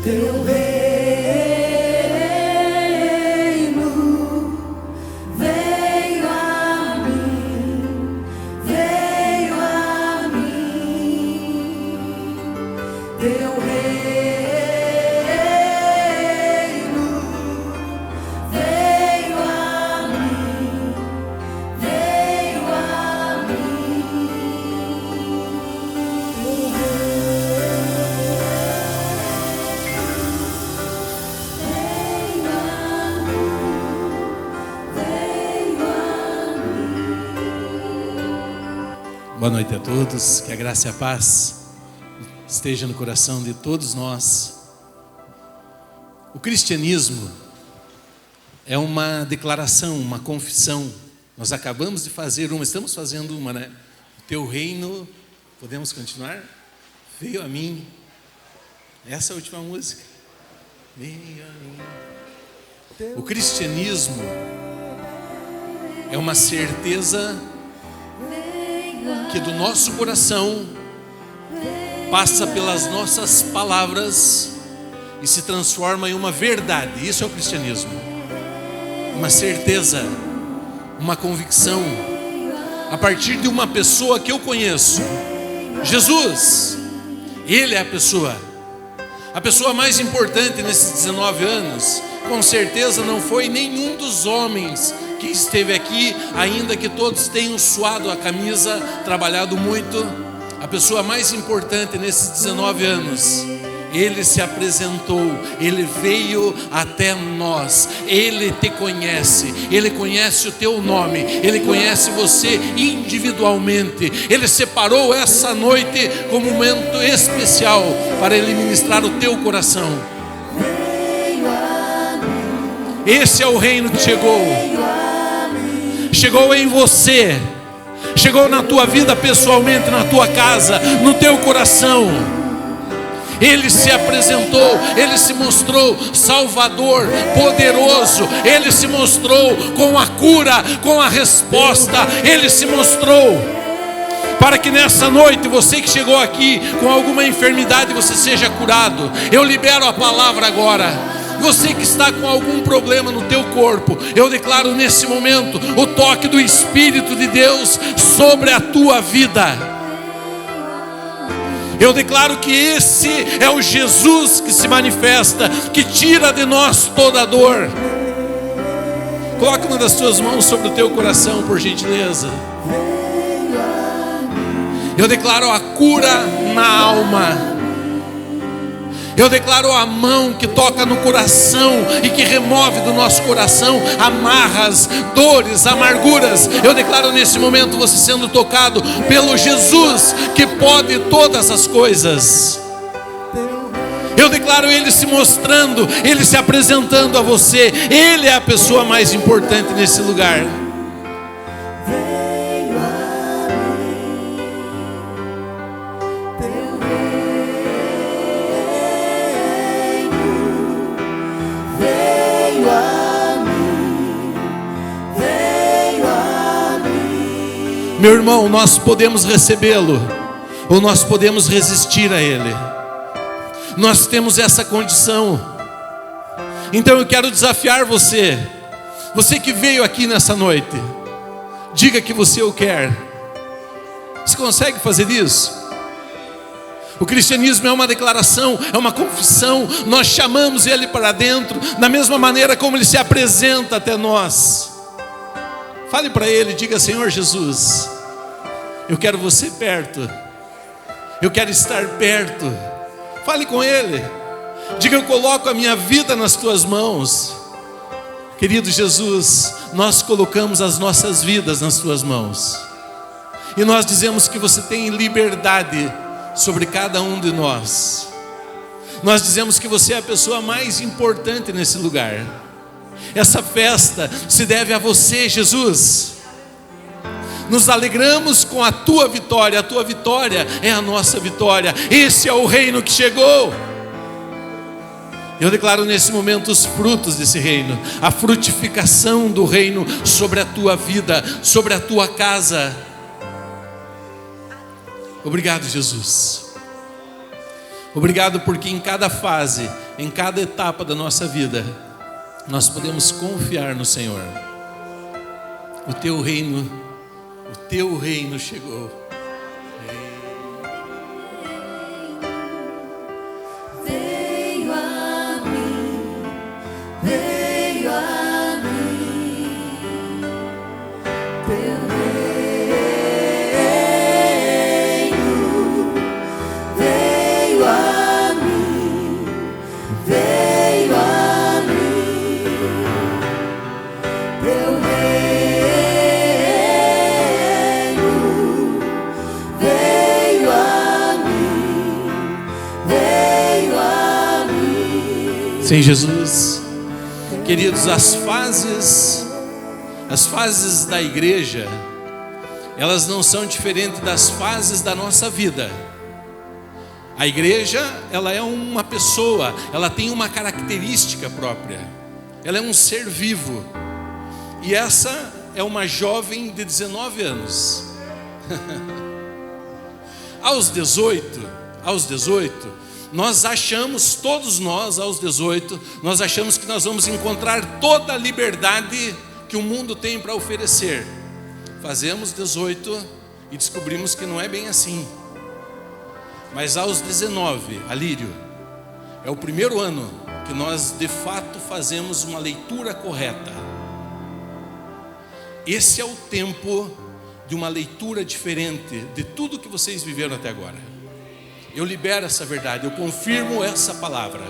Teu reino veio a mim, veio a mim. Teu reino veio a mim, veio a mim. Boa noite a todos, que a graça e a paz esteja no coração de todos nós. O cristianismo é uma declaração, uma confissão. Nós acabamos de fazer uma, estamos fazendo uma, né? O teu reino, podemos continuar? Veio a mim. Essa é a última música. Veio a mim. O cristianismo é uma certeza que do nosso coração passa pelas nossas palavras e se transforma em uma verdade. Isso é o cristianismo. Uma certeza, uma convicção, a partir de uma pessoa que eu conheço, Jesus. Ele é a pessoa mais importante nesses 19 anos. Com certeza não foi nenhum dos homens que esteve aqui, ainda que todos tenham suado a camisa, trabalhado muito. A pessoa mais importante nesses 19 anos, Ele se apresentou, Ele veio até nós, Ele te conhece, Ele conhece o teu nome, Ele conhece você individualmente. Ele separou essa noite como um momento especial para Ele ministrar o teu coração. Esse é o reino que chegou. Chegou em você, chegou na tua vida pessoalmente, na tua casa, no teu coração. Ele se apresentou, Ele se mostrou Salvador, poderoso. Ele se mostrou com a cura, com a resposta. Ele se mostrou para que nessa noite, você que chegou aqui com alguma enfermidade, você seja curado. Eu libero a palavra agora. Você que está com algum problema no teu corpo, eu declaro nesse momento o toque do Espírito de Deus sobre a tua vida. Eu declaro que esse é o Jesus que se manifesta, que tira de nós toda a dor. Coloque uma das tuas mãos sobre o teu coração, por gentileza. Eu declaro a cura na alma. Eu declaro a mão que toca no coração e que remove do nosso coração amarras, dores, amarguras. Eu declaro nesse momento você sendo tocado pelo Jesus que pode todas as coisas. Eu declaro Ele se mostrando, Ele se apresentando a você. Ele é a pessoa mais importante nesse lugar. Meu irmão, nós podemos recebê-lo, ou nós podemos resistir a Ele. Nós temos essa condição. Então eu quero desafiar você. Você que veio aqui nessa noite, diga que você o quer. Você consegue fazer isso? O cristianismo é uma declaração, é uma confissão. Nós chamamos Ele para dentro, da mesma maneira como Ele se apresenta até nós. Fale para Ele, diga: Senhor Jesus, eu quero você perto, eu quero estar perto. Fale com Ele, diga: eu coloco a minha vida nas tuas mãos. Querido Jesus, nós colocamos as nossas vidas nas tuas mãos, e nós dizemos que você tem liberdade sobre cada um de nós. Nós dizemos que você é a pessoa mais importante nesse lugar. Essa festa se deve a você, Jesus. Nos alegramos com a tua vitória é a nossa vitória. Esse é o reino que chegou. Eu declaro nesse momento os frutos desse reino, a frutificação do reino sobre a tua vida, sobre a tua casa. Obrigado, Jesus. Obrigado porque em cada fase, em cada etapa da nossa vida, nós podemos confiar no Senhor. O teu reino chegou. Veio a mim, veio a mim, teu reino, veio a mim, veio a mim, teu reino, veio a mim, veio a mim. Sem Jesus, queridos, as fases da igreja, elas não são diferentes das fases da nossa vida. A igreja, ela é uma pessoa, ela tem uma característica própria, ela é um ser vivo, e essa é uma jovem de 19 anos. Aos 18, nós achamos, todos nós aos 18, nós achamos que nós vamos encontrar toda a liberdade que o mundo tem para oferecer. Fazemos 18 e descobrimos que não é bem assim. Mas aos 19, Alírio, é o primeiro ano que nós de fato fazemos uma leitura correta. Esse é o tempo de uma leitura diferente de tudo que vocês viveram até agora. Eu libero essa verdade, eu confirmo essa palavra.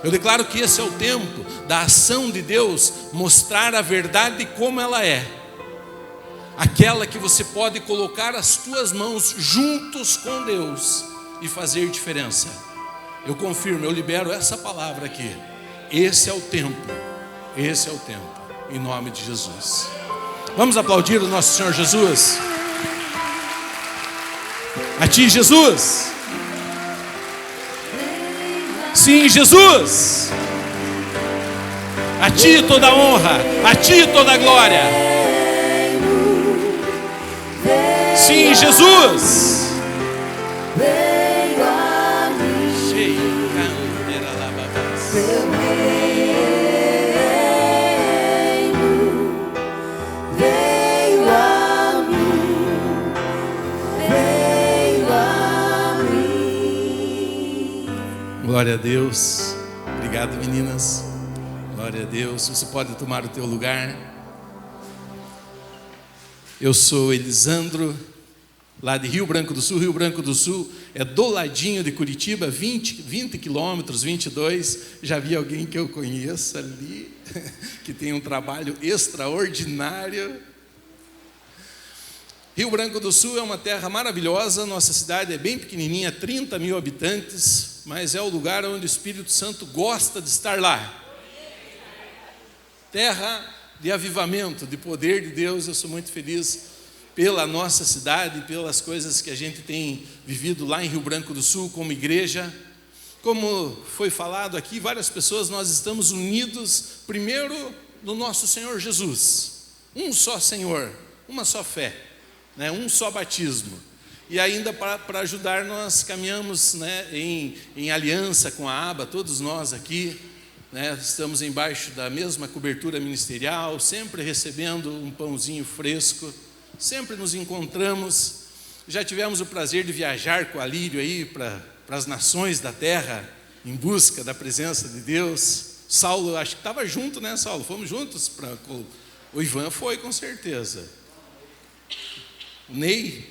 Eu declaro que esse é o tempo da ação de Deus mostrar a verdade como ela é. Aquela que você pode colocar as tuas mãos juntos com Deus e fazer diferença. Eu confirmo, eu libero essa palavra aqui. Esse é o tempo, em nome de Jesus. Vamos aplaudir o nosso Senhor Jesus? A ti, Jesus. Sim, Jesus. A ti toda a honra, a ti toda a glória. Sim, Jesus. Veio a mim, teu reino, veio a mim, veio a mim. Glória a Deus. Obrigado, meninas. Glória a Deus. Você pode tomar o teu lugar. Eu sou Elisandro, lá de Rio Branco do Sul. Rio Branco do Sul é do ladinho de Curitiba, 20 quilômetros, 22. Já vi alguém que eu conheço ali, que tem um trabalho extraordinário. Rio Branco do Sul é uma terra maravilhosa. Nossa cidade é bem pequenininha, 30 mil habitantes, mas é o lugar onde o Espírito Santo gosta de estar lá. Terra de avivamento, de poder de Deus. Eu sou muito feliz pela nossa cidade, pelas coisas que a gente tem vivido lá em Rio Branco do Sul como igreja. Como foi falado aqui, várias pessoas, nós estamos unidos primeiro no nosso Senhor Jesus. Um só Senhor, uma só fé, né? Um só batismo. E ainda para ajudar, nós caminhamos, né, em aliança com a ABA, todos nós aqui, né, estamos embaixo da mesma cobertura ministerial, sempre recebendo um pãozinho fresco, sempre nos encontramos. Já tivemos o prazer de viajar com a Lírio aí para as nações da terra, em busca da presença de Deus. Saulo, acho que estava junto, né, Saulo? Fomos juntos. O Ivan foi, com certeza. O Ney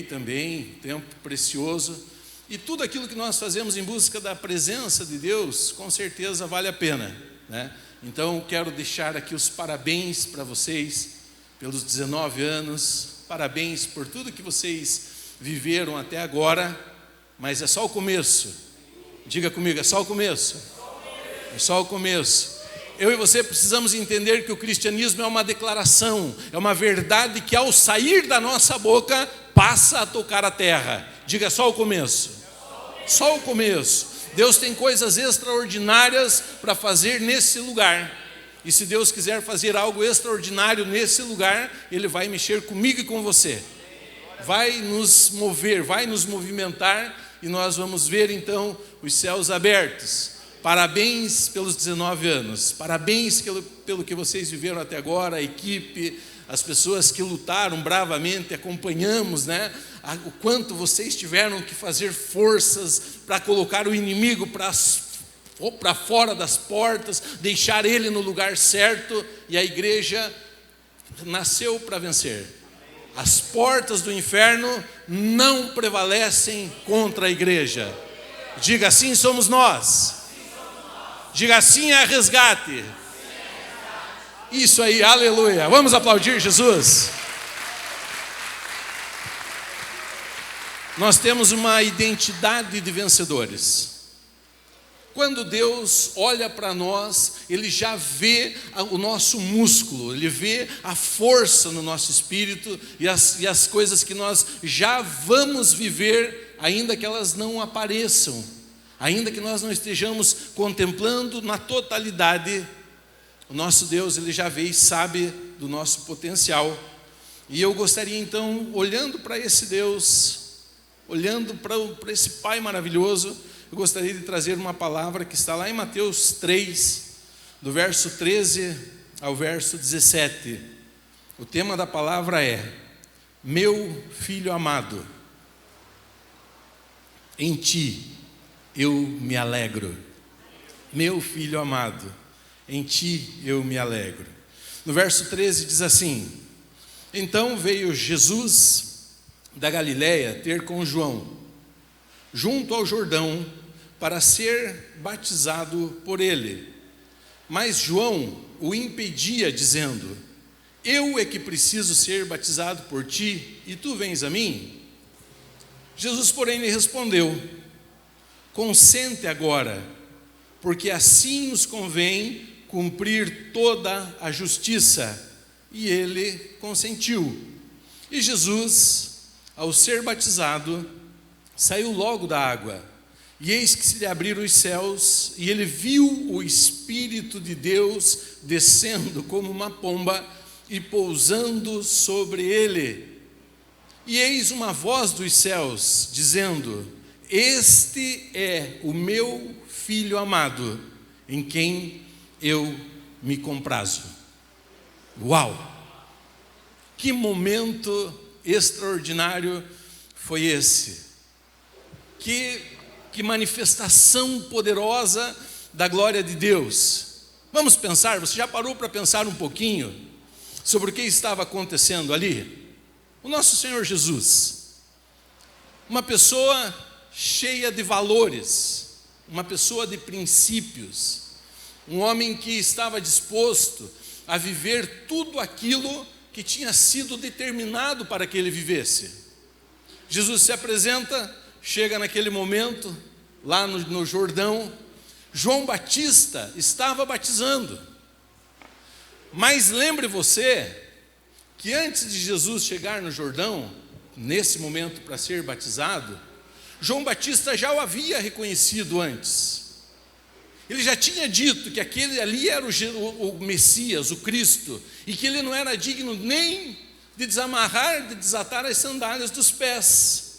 também, tempo precioso. E tudo aquilo que nós fazemos em busca da presença de Deus, com certeza vale a pena, né? Então, quero deixar aqui os parabéns para vocês, pelos 19 anos, parabéns por tudo que vocês viveram até agora, mas é só o começo. Diga comigo, é só o começo. É só o começo. Eu e você precisamos entender que o cristianismo é uma declaração, é uma verdade que ao sair da nossa boca, passa a tocar a terra. Diga, só o começo. Só o começo. Deus tem coisas extraordinárias para fazer nesse lugar. E se Deus quiser fazer algo extraordinário nesse lugar, Ele vai mexer comigo e com você. Vai nos mover, vai nos movimentar e nós vamos ver então os céus abertos. Parabéns pelos 19 anos, parabéns pelo que vocês viveram até agora, a equipe, as pessoas que lutaram bravamente, acompanhamos, né? O quanto vocês tiveram que fazer forças para colocar o inimigo para fora das portas, deixar ele no lugar certo, e a igreja nasceu para vencer. As portas do inferno não prevalecem contra a igreja. Diga assim: somos nós. Diga assim: é resgate. Isso aí, aleluia. Vamos aplaudir Jesus. Nós temos uma identidade de vencedores. Quando Deus olha para nós, Ele já vê o nosso músculo, Ele vê a força no nosso espírito e as coisas que nós já vamos viver, ainda que elas não apareçam, ainda que nós não estejamos contemplando na totalidade. O nosso Deus, Ele já vê e sabe do nosso potencial. E eu gostaria então, olhando para esse Deus, olhando para esse Pai maravilhoso, eu gostaria de trazer uma palavra que está lá em Mateus 3, do verso 13 ao verso 17. O tema da palavra é: meu filho amado, em ti eu me alegro. Meu filho amado, em ti eu me alegro. No verso 13 diz assim: então veio Jesus da Galiléia ter com João, junto ao Jordão, para ser batizado por ele. Mas João o impedia, dizendo: eu é que preciso ser batizado por ti, e tu vens a mim? Jesus, porém, lhe respondeu: consente agora, porque assim nos convém cumprir toda a justiça. E ele consentiu. E Jesus, ao ser batizado, saiu logo da água. E eis que se lhe abriram os céus, e ele viu o Espírito de Deus descendo como uma pomba e pousando sobre ele. E eis uma voz dos céus, dizendo: este é o meu Filho amado, em quem eu me comprazo. Uau! Que momento extraordinário foi esse! Que manifestação poderosa da glória de Deus. Vamos pensar, você já parou para pensar um pouquinho sobre o que estava acontecendo ali? O nosso Senhor Jesus, uma pessoa cheia de valores, uma pessoa de princípios, um homem que estava disposto a viver tudo aquilo que tinha sido determinado para que ele vivesse. Jesus se apresenta, chega naquele momento, lá no Jordão. João Batista estava batizando. Mas lembre você que antes de Jesus chegar no Jordão, nesse momento para ser batizado, João Batista já o havia reconhecido antes. Ele já tinha dito que aquele ali era o Messias, o Cristo, e que ele não era digno nem de de desatar as sandálias dos pés.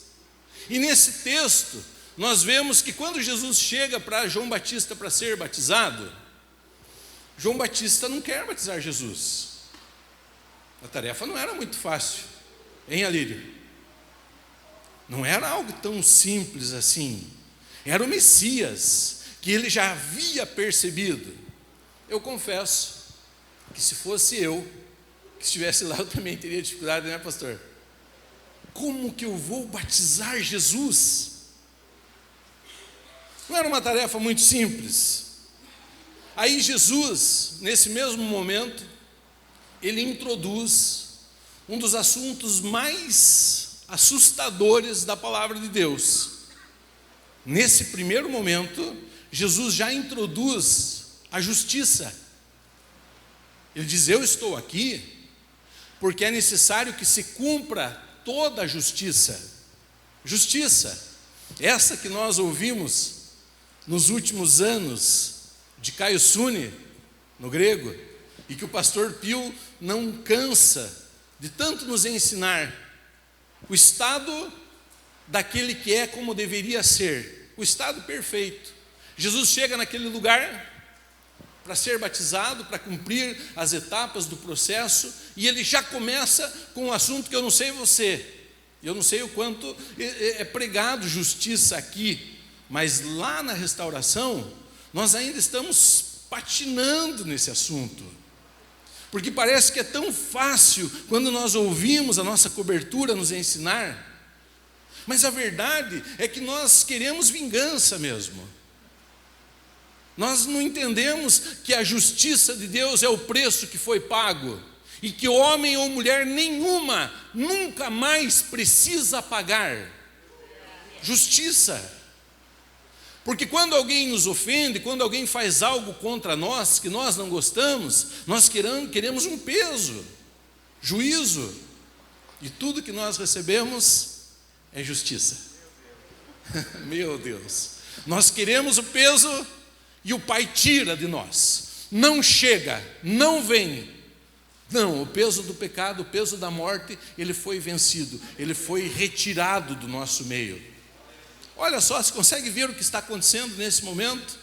E nesse texto, nós vemos que quando Jesus chega para João Batista para ser batizado, João Batista não quer batizar Jesus. A tarefa não era muito fácil, hein, Alírio? Não era algo tão simples assim. Era o Messias, que ele já havia percebido. Eu confesso que se fosse eu que estivesse lá, eu também teria dificuldade, né, pastor? Como que eu vou batizar Jesus? Não era uma tarefa muito simples. Aí Jesus, nesse mesmo momento, ele introduz um dos assuntos mais assustadores da palavra de Deus. Nesse primeiro momento, Jesus já introduz a justiça. Ele diz: eu estou aqui porque é necessário que se cumpra toda a justiça. Justiça, essa que nós ouvimos nos últimos anos de Caio Sune, no grego, e que o pastor Pio não cansa de tanto nos ensinar. O Estado daquele que é como deveria ser, o estado perfeito. Jesus chega naquele lugar para ser batizado, para cumprir as etapas do processo, e ele já começa com um assunto que eu não sei você, eu não sei o quanto é pregado justiça aqui, mas lá na restauração, nós ainda estamos patinando nesse assunto, porque parece que é tão fácil quando nós ouvimos a nossa cobertura nos ensinar, mas a verdade é que nós queremos vingança mesmo. Nós não entendemos que a justiça de Deus é o preço que foi pago e que homem ou mulher nenhuma nunca mais precisa pagar justiça. Porque quando alguém nos ofende, quando alguém faz algo contra nós que nós não gostamos, nós queremos um peso, juízo, e tudo que nós recebemos é justiça. Meu Deus, nós queremos o peso e o Pai tira de nós, não chega, não vem. Não, o peso do pecado, o peso da morte, ele foi vencido, ele foi retirado do nosso meio. Olha só, você consegue ver o que está acontecendo nesse momento?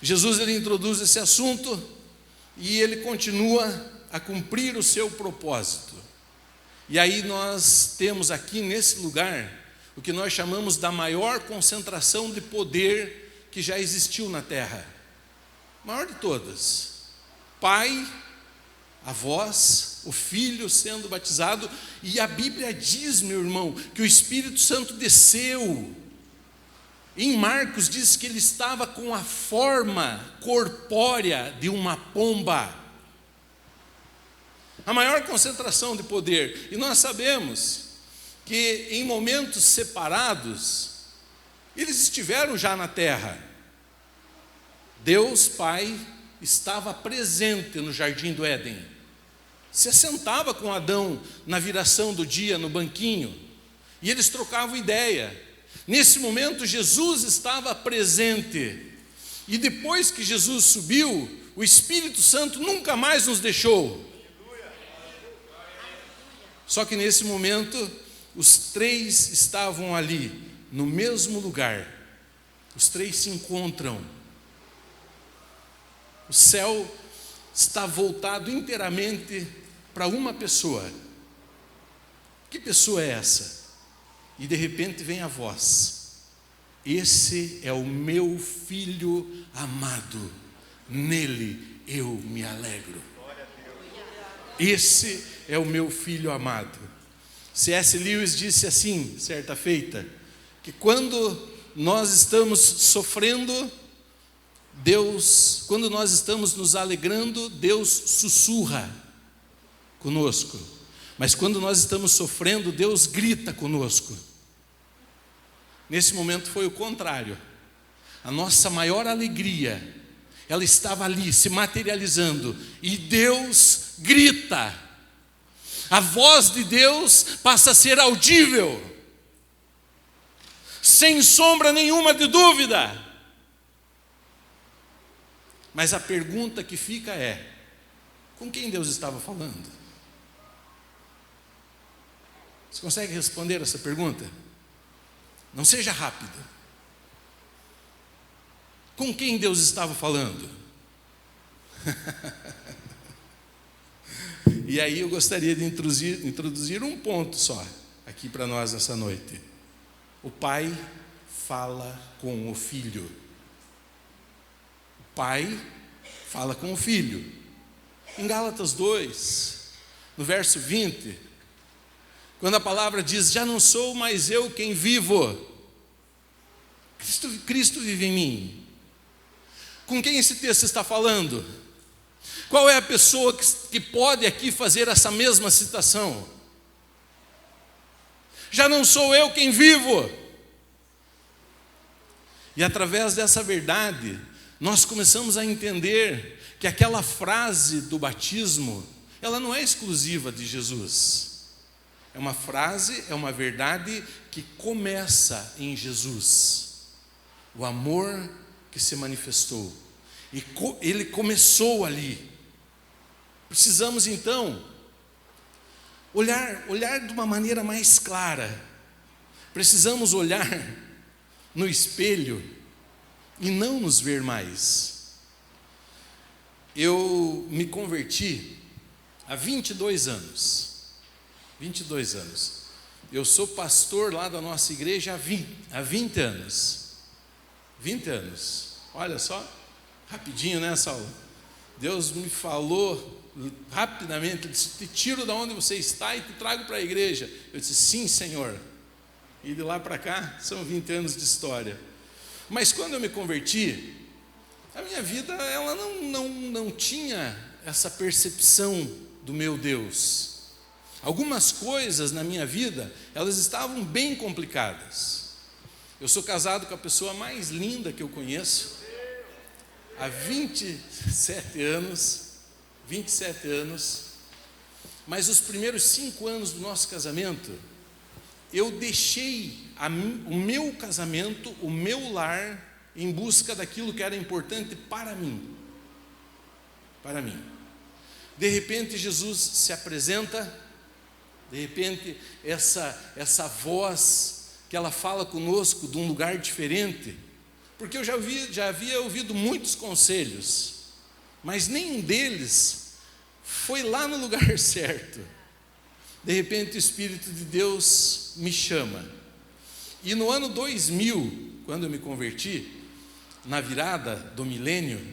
Jesus, ele introduz esse assunto e ele continua a cumprir o seu propósito. E aí nós temos aqui nesse lugar o que nós chamamos da maior concentração de poder que já existiu na terra, maior de todas. Pai, a voz, o Filho sendo batizado, e a Bíblia diz, meu irmão, que o Espírito Santo desceu. Em Marcos diz que ele estava com a forma corpórea de uma pomba. A maior concentração de poder. E nós sabemos que em momentos separados, eles estiveram já na terra. Deus Pai estava presente no jardim do Éden. Se assentava com Adão na viração do dia no banquinho, e eles trocavam ideia. Nesse momento Jesus estava presente. E depois que Jesus subiu, o Espírito Santo nunca mais nos deixou. Só que nesse momento, os três estavam ali, no mesmo lugar. Os três se encontram. O céu está voltado inteiramente para uma pessoa. Que pessoa é essa? E de repente vem a voz: esse é o meu filho amado, nele eu me alegro. Esse é o meu filho amado. C.S. Lewis disse assim, certa feita, que quando nós estamos sofrendo, quando nós estamos nos alegrando, Deus sussurra conosco. Mas quando nós estamos sofrendo, Deus grita conosco. Nesse momento foi o contrário. A nossa maior alegria, ela estava ali se materializando, e Deus grita. A voz de Deus passa a ser audível, sem sombra nenhuma de dúvida. Mas a pergunta que fica é: com quem Deus estava falando? Você consegue responder essa pergunta? Não seja rápido. Com quem Deus estava falando? E aí eu gostaria de introduzir um ponto só aqui para nós nessa noite. O Pai fala com o Filho. O Pai fala com o Filho. Em Gálatas 2, no verso 20, quando a palavra diz: já não sou mais eu quem vivo, Cristo vive em mim. Com quem esse texto está falando? Qual é a pessoa que pode aqui fazer essa mesma citação? Já não sou eu quem vivo. E através dessa verdade, nós começamos a entender que aquela frase do batismo, ela não é exclusiva de Jesus. É uma frase, é uma verdade que começa em Jesus. O amor que se manifestou. E ele começou ali. Precisamos então olhar de uma maneira mais clara Precisamos olhar no espelho e não nos ver mais. Eu me converti há 22 anos. 22 anos. Eu sou pastor lá da nossa igreja há 20 anos. 20 anos. Olha só, rapidinho, né, Saulo? Deus me falou rapidamente, ele disse: te tiro da onde você está e te trago para a igreja. Eu disse: sim, Senhor. E de lá para cá, são 20 anos de história. Mas quando eu me converti, a minha vida ela não tinha essa percepção do meu Deus. Algumas coisas na minha vida, elas estavam bem complicadas. Eu sou casado com a pessoa mais linda que eu conheço, há 27 anos, mas os primeiros 5 anos do nosso casamento, eu deixei o meu casamento, o meu lar, em busca daquilo que era importante para mim. Para mim. De repente Jesus se apresenta, de repente essa voz que ela fala conosco de um lugar diferente, porque eu já havia ouvido muitos conselhos, mas nenhum deles foi lá no lugar certo. De repente o Espírito de Deus me chama. E no ano 2000, quando eu me converti, na virada do milênio,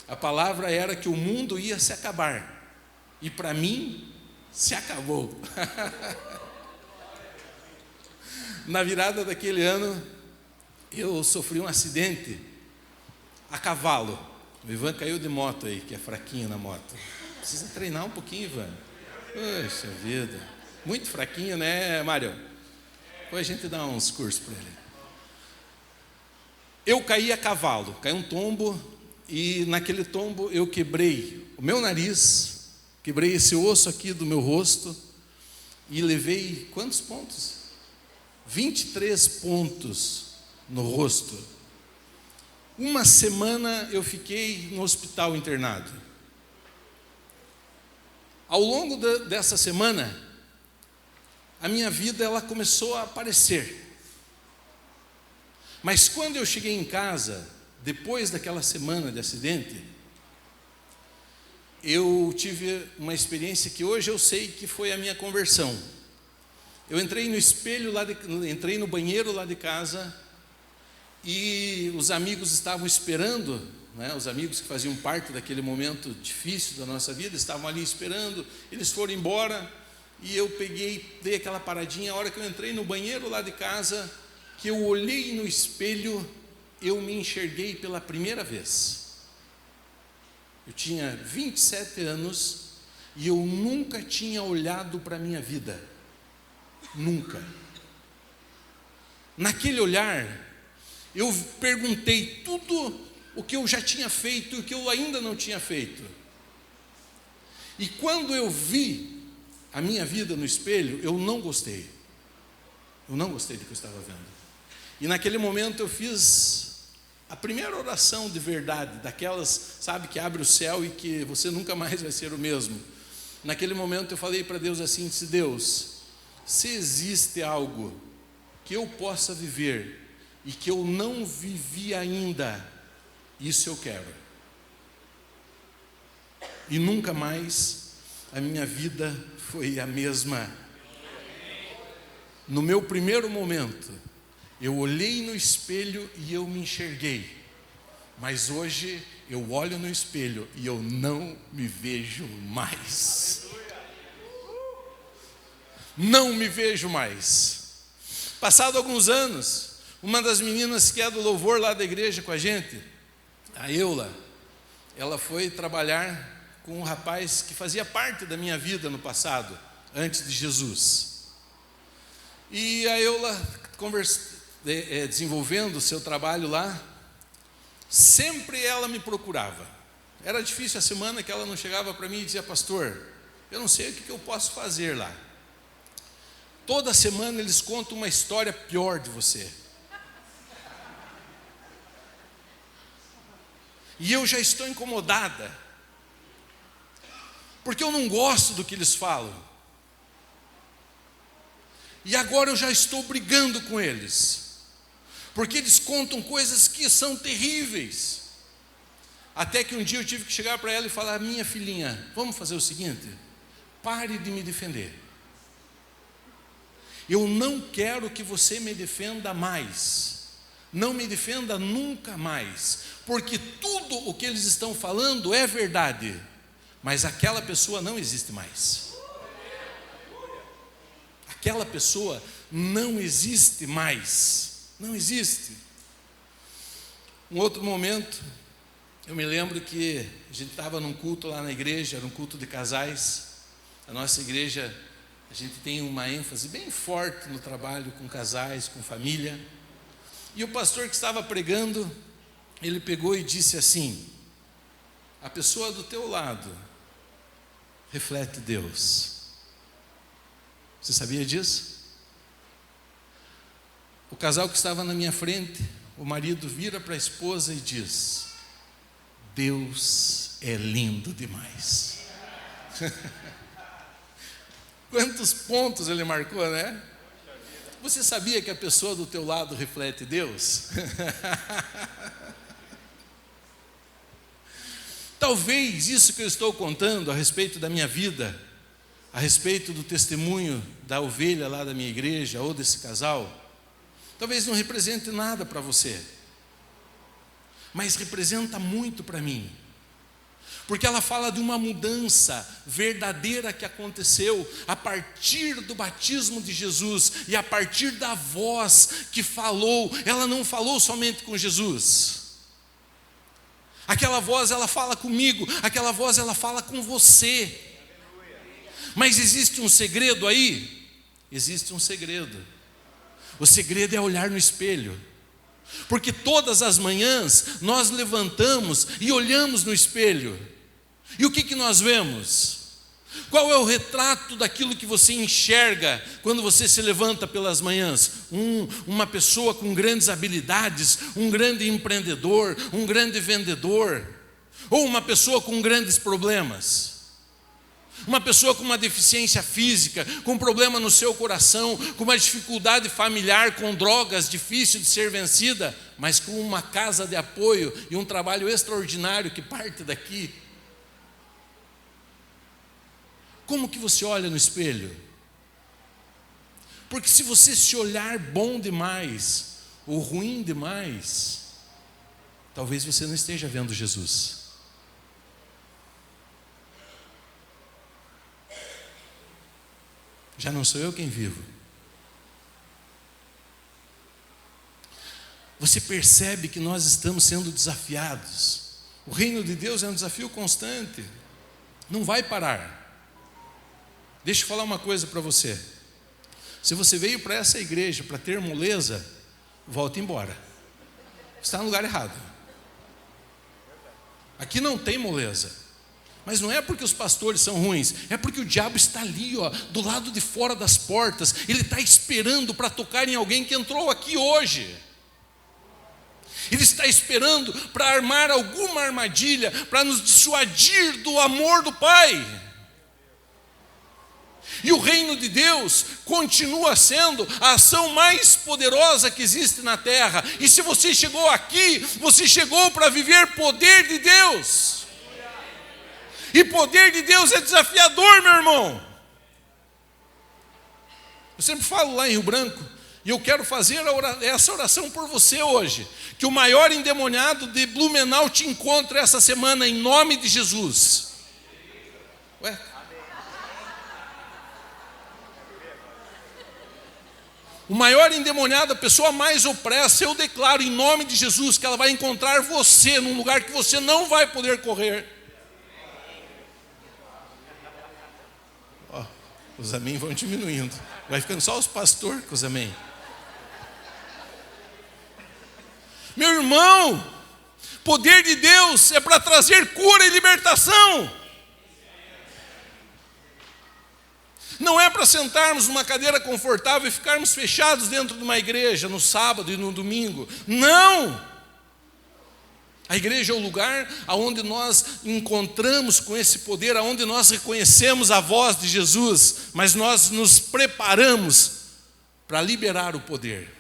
a palavra era que o mundo ia se acabar. E para mim, se acabou. Na virada daquele ano, eu sofri um acidente a cavalo. O Ivan caiu de moto aí, que é fraquinho na moto. Precisa treinar um pouquinho, Ivan. Poxa vida. Muito fraquinho, né, Mário? Depois a gente dá uns cursos para ele. Eu caí a cavalo, caí um tombo, e naquele tombo eu quebrei o meu nariz, quebrei esse osso aqui do meu rosto, e levei quantos pontos? 23 pontos no rosto. Uma semana eu fiquei no hospital internado. Ao longo dessa semana, a minha vida ela começou a aparecer. Mas quando eu cheguei em casa, depois daquela semana de acidente, eu tive uma experiência que hoje eu sei que foi a minha conversão. Eu entrei no espelho entrei no banheiro lá de casa, e os amigos estavam esperando, né, os amigos que faziam parte daquele momento difícil da nossa vida, estavam ali esperando, eles foram embora, e eu dei aquela paradinha. A hora que eu entrei no banheiro lá de casa, que eu olhei no espelho, eu me enxerguei pela primeira vez. Eu tinha 27 anos, e eu nunca tinha olhado para a minha vida, nunca. Naquele olhar, eu perguntei tudo o que eu já tinha feito e o que eu ainda não tinha feito. E quando eu vi a minha vida no espelho, eu não gostei. Eu não gostei do que eu estava vendo. E naquele momento eu fiz a primeira oração de verdade, daquelas, sabe, que abre o céu e que você nunca mais vai ser o mesmo. Naquele momento eu falei para Deus assim: disse: Deus, se existe algo que eu possa viver e que eu não vivi ainda, isso eu quero. E nunca mais a minha vida foi a mesma. No meu primeiro momento, eu olhei no espelho e eu me enxerguei. Mas hoje eu olho no espelho e eu não me vejo mais. Não me vejo mais. Passado alguns anos, uma das meninas que é do louvor lá da igreja com a gente, a Eula, ela foi trabalhar com um rapaz que fazia parte da minha vida no passado, antes de Jesus. E a Eula, desenvolvendo o seu trabalho lá, sempre ela me procurava. Era difícil a semana que ela não chegava para mim e dizia: pastor, eu não sei o que eu posso fazer lá. Toda semana eles contam uma história pior de você. E eu já estou incomodada, porque eu não gosto do que eles falam. E agora eu já estou brigando com eles, porque eles contam coisas que são terríveis. Até que um dia eu tive que chegar para ela e falar: minha filhinha, vamos fazer o seguinte, pare de me defender. Eu não quero que você me defenda mais. Não me defenda nunca mais, porque tudo o que eles estão falando é verdade, mas aquela pessoa não existe mais. Aquela pessoa não existe mais. Não existe. Um outro momento, eu me lembro que a gente estava num culto lá na igreja, era um culto de casais. A nossa igreja, a gente tem uma ênfase bem forte no trabalho com casais, com família. E o pastor que estava pregando, ele pegou e disse assim: a pessoa do teu lado reflete Deus. Você sabia disso? O casal que estava na minha frente, o marido vira para a esposa e diz: Deus é lindo demais. Quantos pontos ele marcou, né? Você sabia que a pessoa do teu lado reflete Deus? Talvez isso que eu estou contando a respeito da minha vida, a respeito do testemunho da ovelha lá da minha igreja ou desse casal, talvez não represente nada para você, mas representa muito para mim, porque ela fala de uma mudança verdadeira que aconteceu a partir do batismo de Jesus e a partir da voz que falou. Ela não falou somente com Jesus. Aquela voz, ela fala comigo, aquela voz, ela fala com você. Mas existe um segredo aí? Existe um segredo. O segredo é olhar no espelho. Porque todas as manhãs nós levantamos e olhamos no espelho. E o que nós vemos? Qual é o retrato daquilo que você enxerga quando você se levanta pelas manhãs? Uma pessoa com grandes habilidades, um grande empreendedor, um grande vendedor, ou uma pessoa com grandes problemas? Uma pessoa com uma deficiência física, com um problema no seu coração, com uma dificuldade familiar, com drogas, difícil de ser vencida, mas com uma casa de apoio e um trabalho extraordinário que parte daqui. Como que você olha no espelho? Porque se você se olhar bom demais ou ruim demais, talvez você não esteja vendo Jesus. Já não sou eu quem vivo. Você percebe que nós estamos sendo desafiados. O reino de Deus é um desafio constante. Não vai parar. Deixa eu falar uma coisa para você. Se você veio para essa igreja para ter moleza, volte embora. Está no lugar errado. Aqui não tem moleza. Mas não é porque os pastores são ruins, é porque o diabo está ali, do lado de fora das portas. Ele está esperando para tocar em alguém que entrou aqui hoje. Ele está esperando para armar alguma armadilha, para nos dissuadir do amor do Pai. E o reino de Deus continua sendo a ação mais poderosa que existe na terra. E se você chegou aqui, você chegou para viver poder de Deus. E poder de Deus é desafiador, meu irmão. Eu sempre falo lá em Rio Branco, e eu quero fazer essa oração por você hoje, que o maior endemoniado de Blumenau te encontre essa semana, em nome de Jesus. Ué? O maior endemoniado, a pessoa mais opressa, eu declaro em nome de Jesus que ela vai encontrar você num lugar que você não vai poder correr. Os amém vão diminuindo. Vai ficando só os pastores com os amém. Meu irmão, poder de Deus é para trazer cura e libertação. Não é para sentarmos numa cadeira confortável e ficarmos fechados dentro de uma igreja no sábado e no domingo. Não! A igreja é o lugar onde nós encontramos com esse poder, onde nós reconhecemos a voz de Jesus, mas nós nos preparamos para liberar o poder.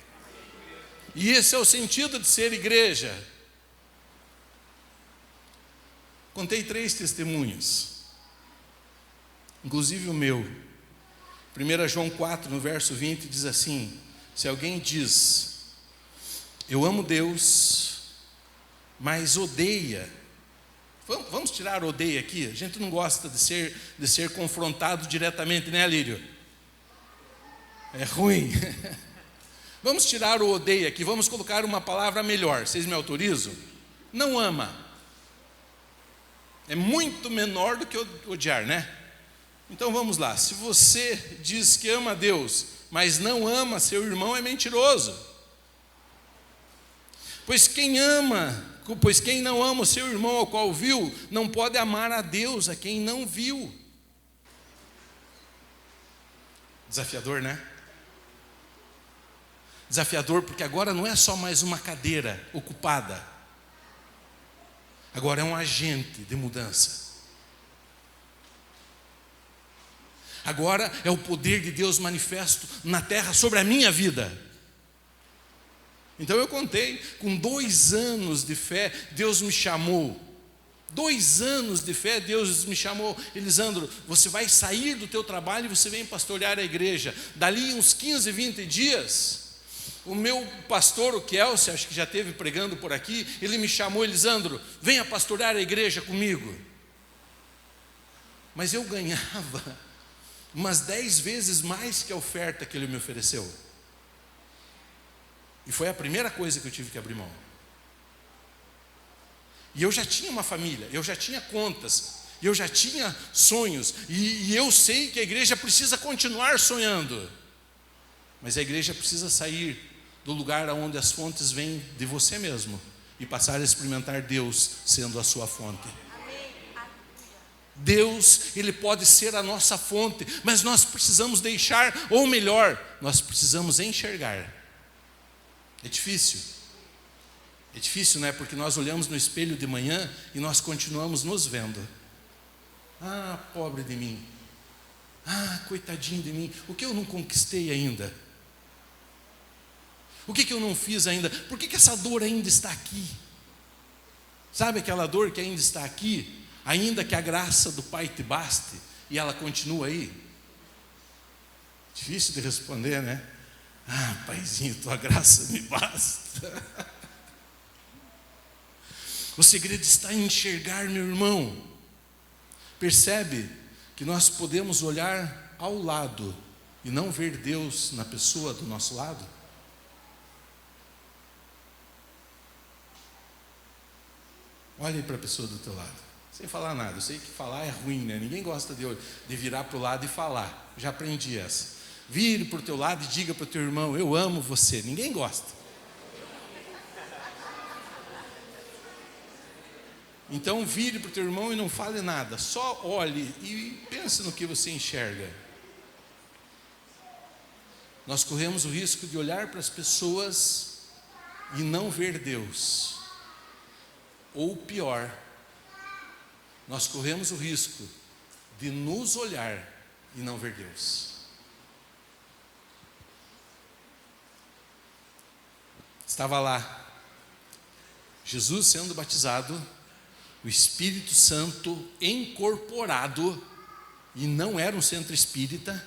E esse é o sentido de ser igreja. Contei 3 testemunhos, inclusive o meu. 1 João 4, no verso 20, diz assim: se alguém diz, eu amo Deus, mas odeia, vamos tirar odeia aqui, a gente não gosta de ser confrontado diretamente, né, Lírio? É ruim. Vamos tirar o odeia aqui, vamos colocar uma palavra melhor, vocês me autorizam? Não ama. É muito menor do que odiar, né? Então vamos lá, se você diz que ama a Deus, mas não ama seu irmão, é mentiroso. Pois quem não ama o seu irmão ao qual viu, não pode amar a Deus a quem não viu. Desafiador, né? Desafiador porque agora não é só mais uma cadeira ocupada. Agora é um agente de mudança. Agora é o poder de Deus manifesto na terra sobre a minha vida. Então eu contei, com 2 anos de fé, Deus me chamou. 2 anos de fé, Deus me chamou: Elisandro, você vai sair do teu trabalho e você vem pastorear a igreja. Dali uns 15, 20 dias, o meu pastor, o Kelsey, acho que já esteve pregando por aqui, ele me chamou: Elisandro, venha pastorear a igreja comigo. Mas eu ganhava umas 10 vezes mais que a oferta que ele me ofereceu. E foi a primeira coisa que eu tive que abrir mão. E eu já tinha uma família, eu já tinha contas, eu já tinha sonhos, e eu sei que a igreja precisa continuar sonhando. Mas a igreja precisa sair do lugar onde as fontes vêm de você mesmo e passar a experimentar Deus sendo a sua fonte. Deus, Ele pode ser a nossa fonte, mas nós precisamos deixar, ou melhor, nós precisamos enxergar. É difícil, não é? Porque nós olhamos no espelho de manhã e nós continuamos nos vendo. Ah, pobre de mim. Ah, coitadinho de mim. O que eu não conquistei ainda? O que eu não fiz ainda? Por que essa dor ainda está aqui? Sabe aquela dor que ainda está aqui? Ainda que a graça do Pai te baste, e ela continua aí? Difícil de responder, né? Ah, Paizinho, tua graça me basta. O segredo está em enxergar, meu irmão. Percebe que nós podemos olhar ao lado e não ver Deus na pessoa do nosso lado? Olhe para a pessoa do teu lado, sem falar nada. Eu sei que falar é ruim, né? Ninguém gosta de virar para o lado e falar. Já aprendi essa. Vire para o teu lado e diga para o teu irmão: eu amo você. Ninguém gosta. Então vire para o teu irmão e não fale nada. Só olhe e pense no que você enxerga. Nós corremos o risco de olhar para as pessoas e não ver Deus. Ou pior, nós corremos o risco de nos olhar e não ver Deus. Estava lá Jesus sendo batizado, o Espírito Santo incorporado, e não era um centro espírita,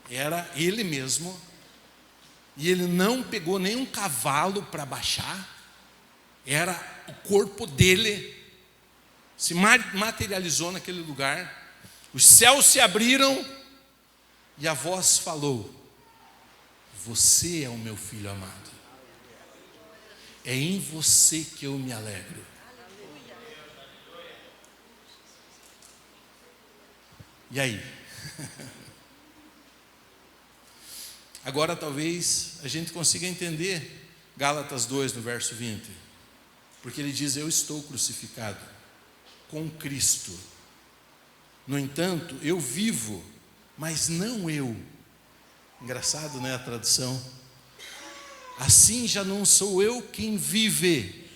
era ele mesmo, e ele não pegou nenhum cavalo para baixar, era o corpo dele, se materializou naquele lugar, os céus se abriram, e a voz falou: você é o meu filho amado, é em você que eu me alegro. E aí? Agora talvez a gente consiga entender Gálatas 2 no verso 20, porque ele diz: eu estou crucificado com Cristo, no entanto eu vivo, mas não eu. Engraçado, né, a tradução. Assim já não sou eu quem vive,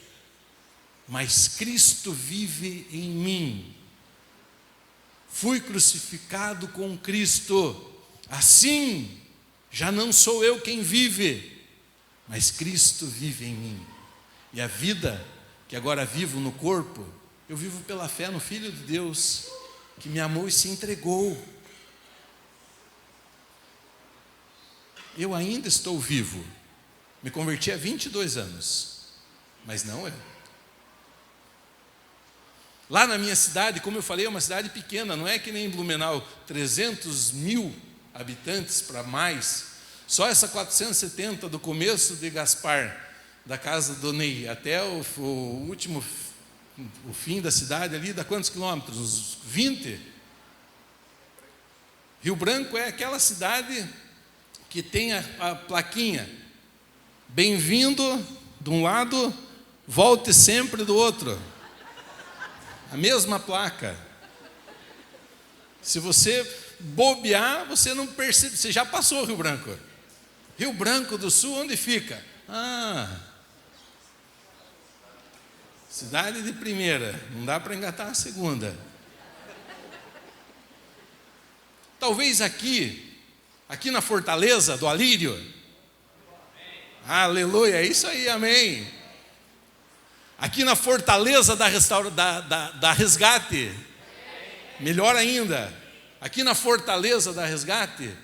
mas Cristo vive em mim. Fui crucificado com Cristo, assim Já não sou eu quem vive, mas Cristo vive em mim. E a vida que agora vivo no corpo, eu vivo pela fé no Filho de Deus, que me amou e se entregou. Eu ainda estou vivo. Me converti há 22 anos, mas não eu. Lá na minha cidade, como eu falei, é uma cidade pequena, não é que nem Blumenau, 300 mil habitantes para mais. Só essa 470 do começo de Gaspar, da casa do Ney, até o último, o fim da cidade ali, dá quantos quilômetros? Uns 20? Rio Branco é aquela cidade que tem a plaquinha, bem-vindo de um lado, volte sempre do outro. A mesma placa. Se você bobear, você não percebe, você já passou Rio Branco. Rio Branco do Sul, onde fica? Cidade de primeira, não dá para engatar a segunda. Talvez aqui na Fortaleza do Alírio. Aleluia, é isso aí, amém. Aqui na Fortaleza da Resgate, melhor ainda, aqui na Fortaleza da Resgate,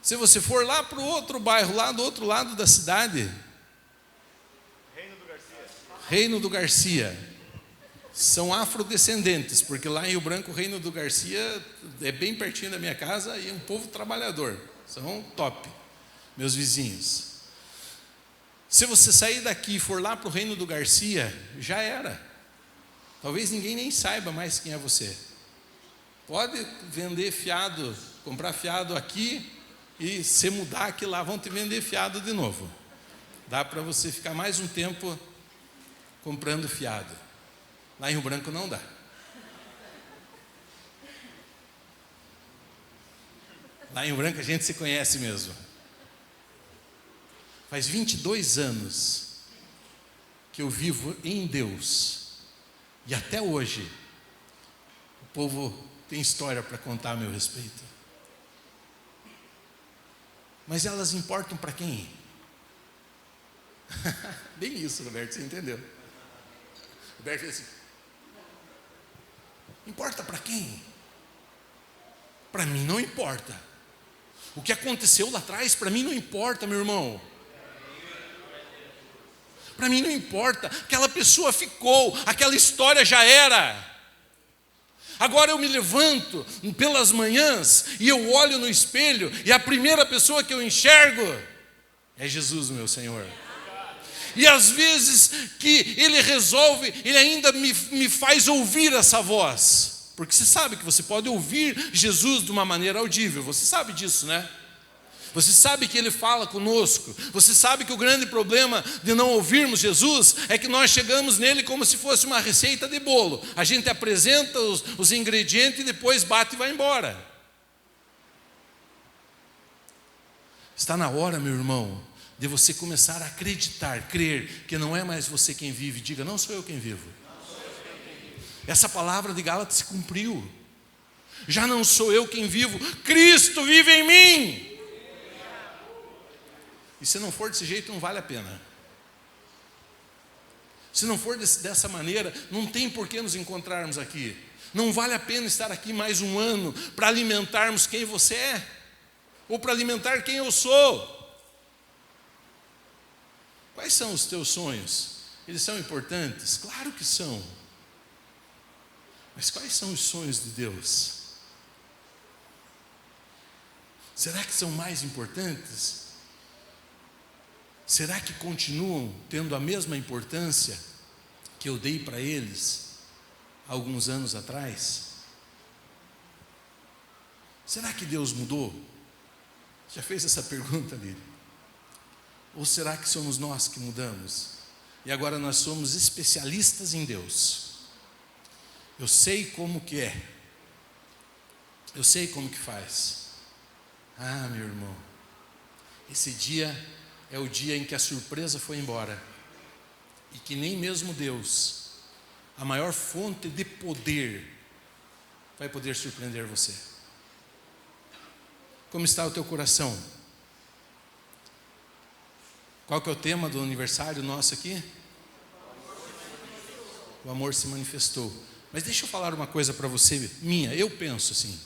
se você for lá para o outro bairro, lá do outro lado da cidade, Reino do Garcia, são afrodescendentes, porque lá em Rio Branco, o Reino do Garcia é bem pertinho da minha casa e é um povo trabalhador, são top, meus vizinhos. Se você sair daqui e for lá para o Reino do Garcia, já era. Talvez ninguém nem saiba mais quem é você. Pode vender fiado, comprar fiado aqui e se mudar aqui lá, vão te vender fiado de novo. Dá para você ficar mais um tempo comprando fiado. Lá em Rio Branco não dá. Lá em Rio Branco a gente se conhece mesmo. Faz 22 anos que eu vivo em Deus. E até hoje, o povo tem história para contar a meu respeito. Mas elas importam para quem? Bem isso, Roberto, você entendeu? Roberto fez assim. Importa para quem? Para mim não importa. O que aconteceu lá atrás, para mim não importa, meu irmão. Para mim não importa, aquela pessoa ficou, aquela história já era. Agora eu me levanto pelas manhãs e eu olho no espelho e a primeira pessoa que eu enxergo é Jesus, meu Senhor. E às vezes que Ele resolve, Ele ainda me faz ouvir essa voz. Porque você sabe que você pode ouvir Jesus de uma maneira audível, você sabe disso, né? Você sabe que Ele fala conosco. Você sabe que o grande problema de não ouvirmos Jesus é que nós chegamos nele como se fosse uma receita de bolo. A gente apresenta os ingredientes e depois bate e vai embora. Está na hora, meu irmão, de você começar a acreditar, crer que não é mais você quem vive. Diga, não sou eu quem vivo. Essa palavra de Gálatas se cumpriu. Já não sou eu quem vivo, Cristo vive em mim. E se não for desse jeito, não vale a pena. Se não for dessa maneira, não tem por que nos encontrarmos aqui. Não vale a pena estar aqui mais um ano para alimentarmos quem você é, ou para alimentar quem eu sou. Quais são os teus sonhos? Eles são importantes? Claro que são. Mas quais são os sonhos de Deus? Será que são mais importantes? Será que continuam tendo a mesma importância que eu dei para eles há alguns anos atrás? Será que Deus mudou? Já fez essa pergunta, Lírio? Ou será que somos nós que mudamos? E agora nós somos especialistas em Deus. Eu sei como que é. Eu sei como que faz. Ah, meu irmão, esse dia é o dia em que a surpresa foi embora. E que nem mesmo Deus, a maior fonte de poder, vai poder surpreender você. Como está o teu coração? Qual que é o tema do aniversário nosso aqui? O amor se manifestou. Mas deixa eu falar uma coisa para você, eu penso assim.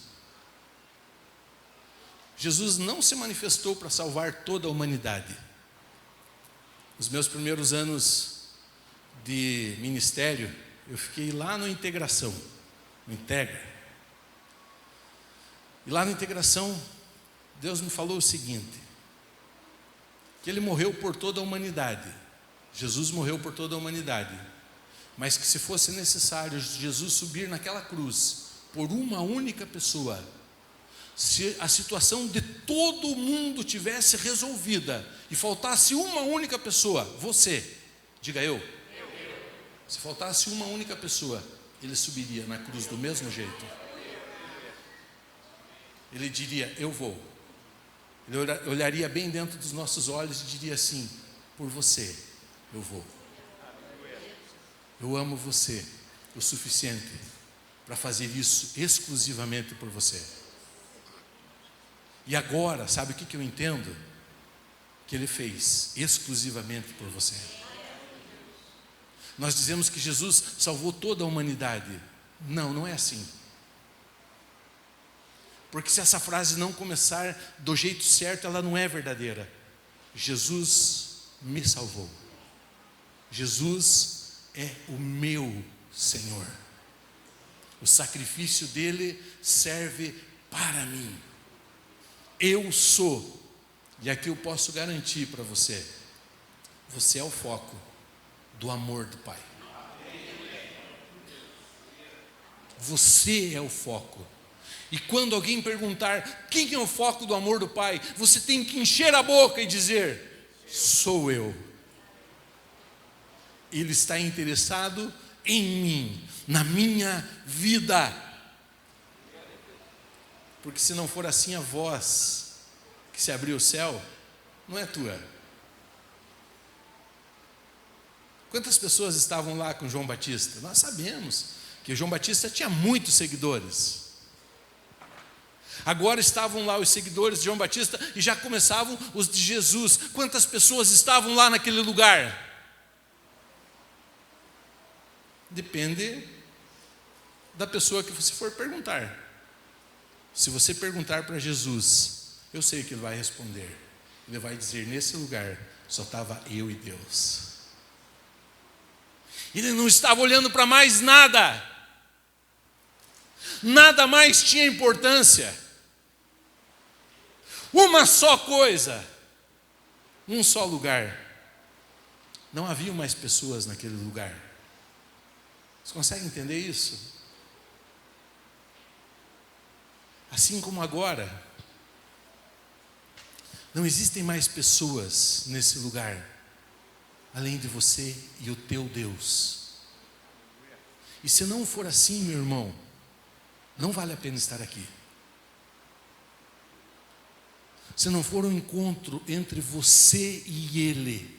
Jesus não se manifestou para salvar toda a humanidade. Os meus primeiros anos de ministério, eu fiquei lá no Integração, no Integra. E lá na Integração, Deus me falou o seguinte, que Ele morreu por toda a humanidade. Jesus morreu por toda a humanidade. Mas que se fosse necessário Jesus subir naquela cruz por uma única pessoa, se a situação de todo mundo tivesse resolvida e faltasse uma única pessoa, você, diga eu. Se faltasse uma única pessoa, Ele subiria na cruz do mesmo jeito. Ele diria, eu vou. Ele olharia bem dentro dos nossos olhos e diria assim, por você, eu vou. Eu amo você o suficiente para fazer isso exclusivamente por você. E agora, sabe o que eu entendo? Que Ele fez exclusivamente por você. Nós dizemos que Jesus salvou toda a humanidade. Não, não é assim. Porque se essa frase não começar do jeito certo, ela não é verdadeira. Jesus me salvou. Jesus é o meu Senhor. O sacrifício dele serve para mim. Eu sou, e aqui eu posso garantir para você, você é o foco do amor do Pai. Você é o foco. E quando alguém perguntar quem é o foco do amor do Pai, você tem que encher a boca e dizer, sou eu. Ele está interessado em mim, na minha vida. Porque se não for assim, a voz que se abriu o céu não é tua. Quantas pessoas estavam lá com João Batista? Nós sabemos que João Batista tinha muitos seguidores. Agora estavam lá os seguidores de João Batista e já começavam os de Jesus. Quantas pessoas estavam lá naquele lugar? Depende da pessoa que você for perguntar. Se você perguntar para Jesus, eu sei o que Ele vai responder. Ele vai dizer, nesse lugar só estava eu e Deus. Ele não estava olhando para mais nada. Nada mais tinha importância. Uma só coisa. Um só lugar. Não havia mais pessoas naquele lugar. Você consegue entender isso? Assim como agora, não existem mais pessoas nesse lugar, além de você e o teu Deus. E se não for assim, meu irmão, não vale a pena estar aqui. Se não for um encontro entre você e Ele.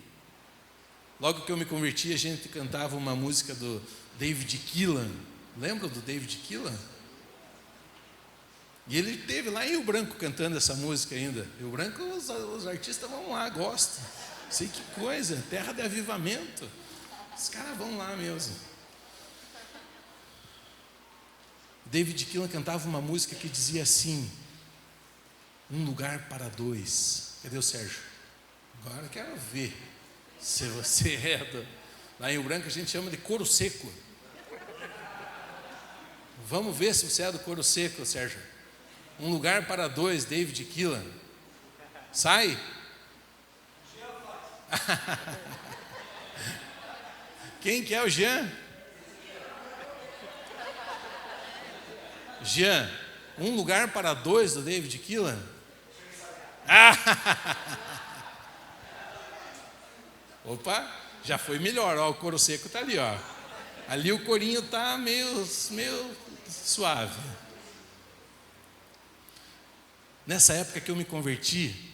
Logo que eu me converti, a gente cantava uma música do David Keelan. Lembra do David Keelan? E ele esteve lá em Rio Branco cantando essa música ainda. Rio Branco, os artistas vão lá, gostam. Sei que coisa, terra de avivamento. Os caras vão lá mesmo. David Keelan cantava uma música que dizia assim, um lugar para dois. Cadê o Sérgio? Agora eu quero ver se você é lá em Rio Branco a gente chama de couro seco. Vamos ver se você é do couro seco, Sérgio. Um lugar para dois, David Keelan. Sai? Quem que é o Jean? Jean, um lugar para dois do David Keelan? Opa, já foi melhor, ó, o couro seco está ali, ó. Ali o corinho está meio suave. Nessa época que eu me converti,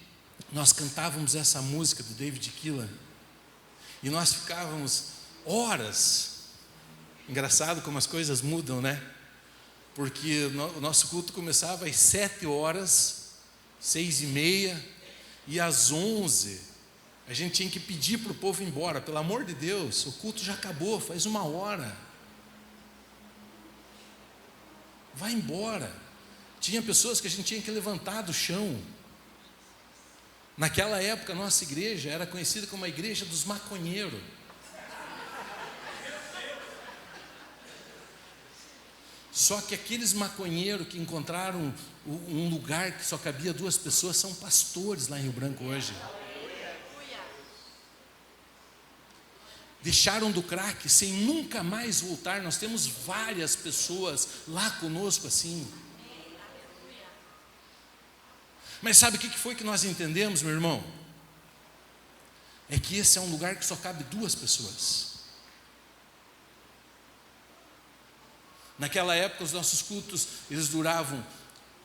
nós cantávamos essa música do David Keelan e nós ficávamos horas. Engraçado como as coisas mudam, né? Porque o nosso culto começava às 7 horas, 6h30, e às 11 a gente tinha que pedir para o povo ir embora. Pelo amor de Deus, o culto já acabou, faz 1 hora. Vai embora. Tinha pessoas que a gente tinha que levantar do chão. Naquela época, a nossa igreja era conhecida como a igreja dos maconheiros. Só que aqueles maconheiros que encontraram um lugar que só cabia 2 pessoas são pastores lá em Rio Branco hoje. Deixaram do crack sem nunca mais voltar. Nós temos várias pessoas lá conosco assim. Mas sabe o que foi que nós entendemos, meu irmão? É que esse é um lugar que só cabe 2 pessoas. Naquela época os nossos cultos, eles duravam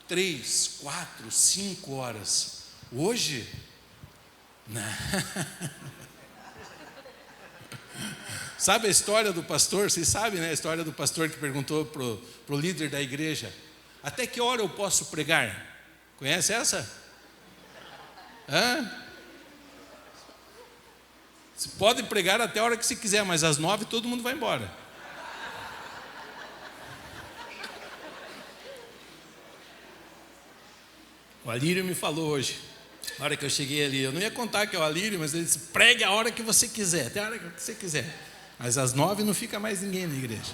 3, 4, 5 horas. Hoje, não. Sabe a história do pastor? Vocês sabem, né? A história do pastor que perguntou pro líder da igreja: até que hora eu posso pregar? Conhece essa? Você pode pregar até a hora que você quiser, mas às 9 todo mundo vai embora. O Alírio me falou hoje, na hora que eu cheguei ali, eu não ia contar que é o Alírio, mas ele disse: pregue a hora que você quiser, até a hora que você quiser, mas às 9 não fica mais ninguém na igreja.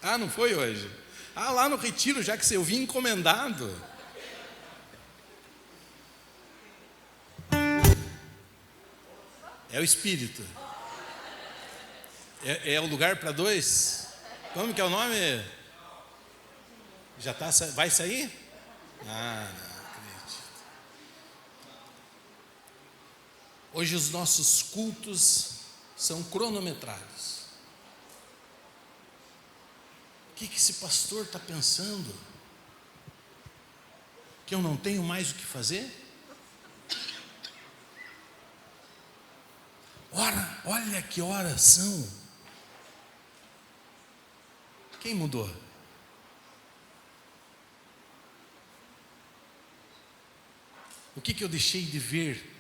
Ah, não foi hoje? Ah, lá no retiro, já que eu vim encomendado. É o Espírito. É o lugar para 2? Como que é o nome? Já tá, vai sair? Ah, não acredito. Hoje os nossos cultos são cronometrados. O que esse pastor está pensando? Que eu não tenho mais o que fazer? Ora, olha que horas são. Quem mudou? O que eu deixei de ver?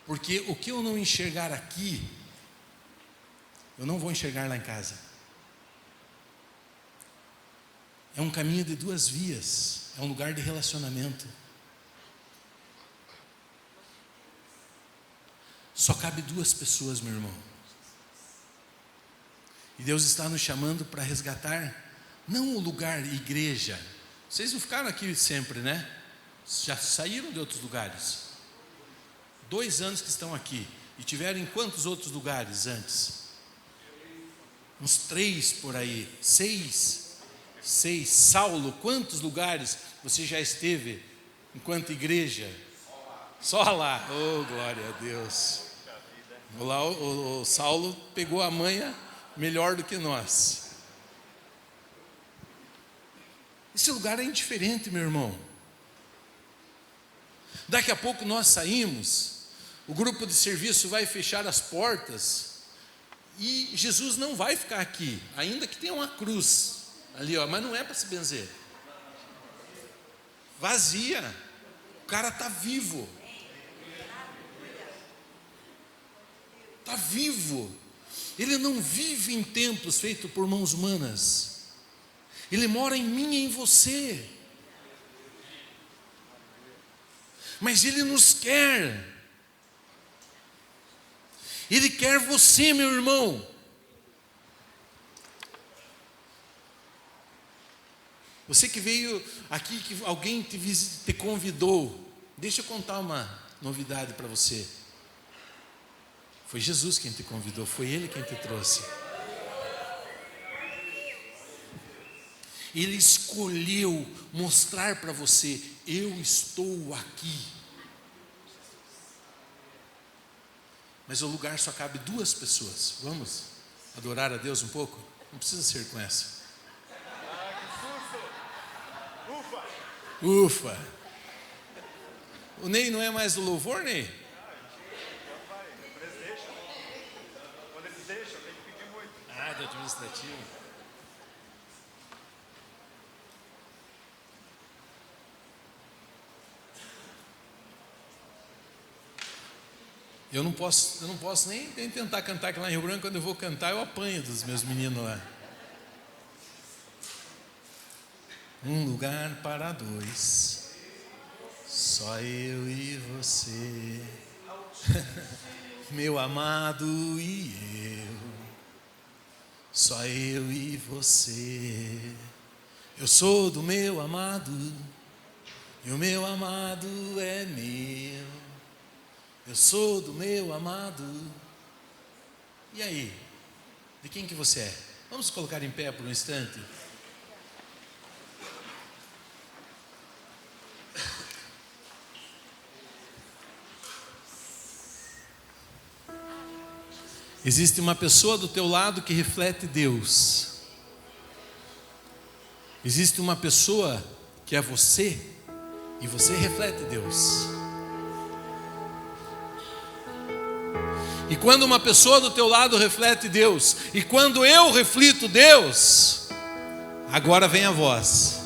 Porque o que eu não enxergar aqui, eu não vou enxergar lá em casa. É um caminho de 2 vias, é um lugar de relacionamento. Só cabe 2 pessoas, meu irmão. E Deus está nos chamando para resgatar, não o lugar igreja. Vocês não ficaram aqui sempre, né? Já saíram de outros lugares. 2 anos que estão aqui. E tiveram em quantos outros lugares antes? Uns 3 por aí. 6. Saulo, quantos lugares você já esteve enquanto igreja? Só lá. Oh, glória a Deus. Lá o Saulo pegou a manha melhor do que nós. Esse lugar é indiferente, meu irmão. Daqui a pouco nós saímos, o grupo de serviço vai fechar as portas e Jesus não vai ficar aqui, ainda que tenha uma cruz ali, ó, mas não é para se benzer. Vazia. O cara está vivo. Está vivo. Ele não vive em templos feitos por mãos humanas. Ele mora em mim e em você. Mas Ele nos quer. Ele quer você, meu irmão. Você que veio aqui, que alguém te convidou. Deixa eu contar uma novidade para você. Foi Jesus quem te convidou, foi Ele quem te trouxe. Ele escolheu mostrar para você: eu estou aqui. Mas o lugar só cabe 2 pessoas. Vamos adorar a Deus um pouco? Não precisa ser com essa. Ufa! O Ney não é mais do louvor, Ney? Quando eles deixam, tem que pedir muito. Ah, do administrativo. Eu não posso nem tentar cantar, que lá em Rio Branco, quando eu vou cantar, eu apanho dos meus meninos lá. Um lugar para dois, só eu e você, meu amado e eu, só eu e você. Eu sou do meu amado, e o meu amado é meu. Eu sou do meu amado. E aí? De quem que você é? Vamos colocar em pé por um instante? Existe uma pessoa do teu lado que reflete Deus. Existe uma pessoa que é você, e você reflete Deus. E quando uma pessoa do teu lado reflete Deus, e quando eu reflito Deus, agora vem a voz.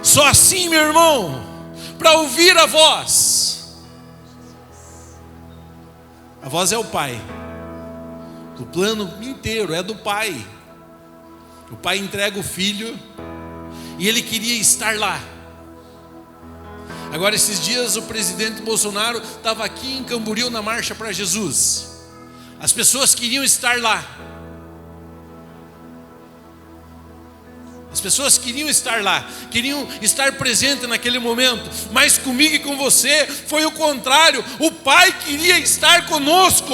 Só assim, meu irmão, para ouvir a voz. A voz é o Pai. O plano inteiro é do Pai. O Pai entrega o Filho e Ele queria estar lá. Agora, esses dias o presidente Bolsonaro estava aqui em Camboriú na Marcha para Jesus. As pessoas queriam estar lá. As pessoas queriam estar lá, queriam estar presente naquele momento. Mas comigo e com você foi o contrário. O Pai queria estar conosco.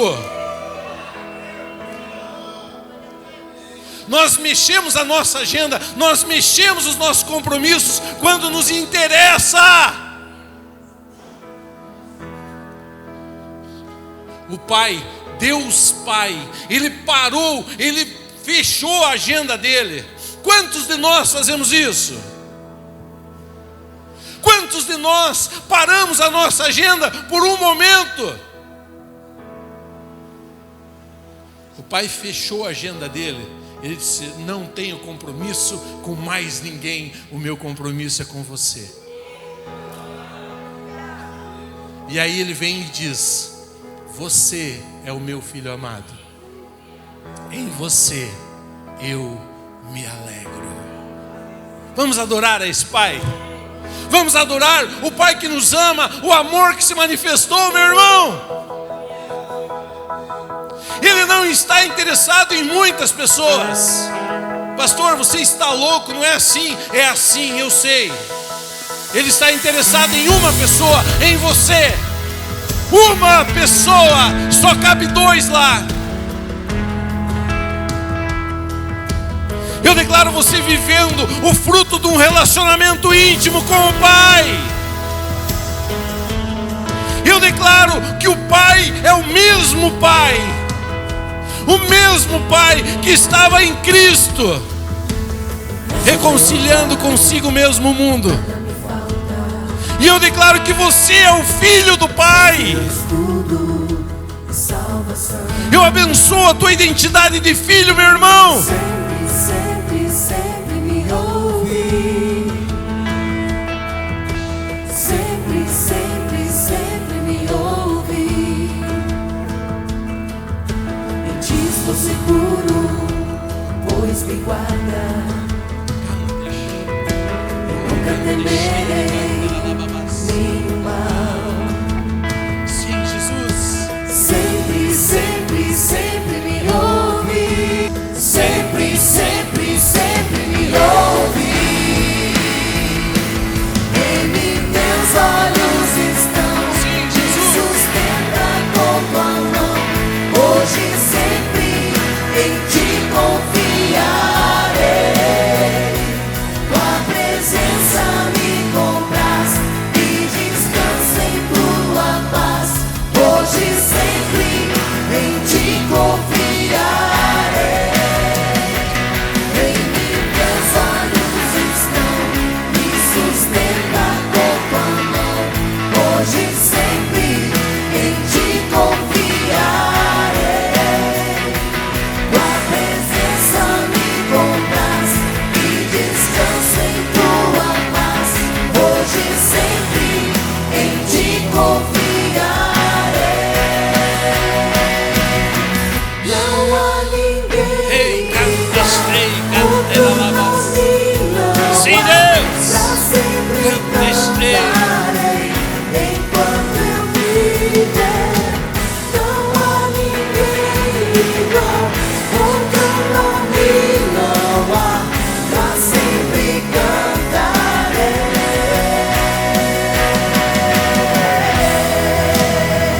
Nós mexemos a nossa agenda, nós mexemos os nossos compromissos quando nos interessa. O Pai, Deus Pai, Ele parou, Ele fechou a agenda dele. Quantos de nós fazemos isso? Quantos de nós paramos a nossa agenda por um momento? O Pai fechou a agenda dele. Ele disse: não tenho compromisso com mais ninguém, o meu compromisso é com você. E aí ele vem e diz: você é o meu filho amado, em você eu me alegro. Vamos adorar a esse Pai. Vamos adorar o Pai que nos ama, o amor que se manifestou, meu irmão. Ele não está interessado em muitas pessoas. Pastor, você está louco, não é assim? É assim, eu sei. Ele está interessado em uma pessoa, em você. Uma pessoa, só cabe dois lá. Eu declaro você vivendo o fruto de um relacionamento íntimo com o Pai. Eu declaro que o Pai é o mesmo Pai. O mesmo Pai que estava em Cristo, reconciliando consigo mesmo o mundo. E eu declaro que você é o Filho do Pai. Eu abençoo a tua identidade de filho, meu irmão. Sempre, sempre me ouve. Sempre, sempre, sempre me ouve. Em ti estou seguro, pois me guarda. Eu nunca temerei nenhum mal. Sim, Jesus. Sempre, sempre, sempre me ouve. Sempre, sempre, sempre me ouve. Em teus olhos estão, me sustenta com tua mão. Hoje e sempre em ti confiarei. Tua presença me comprará.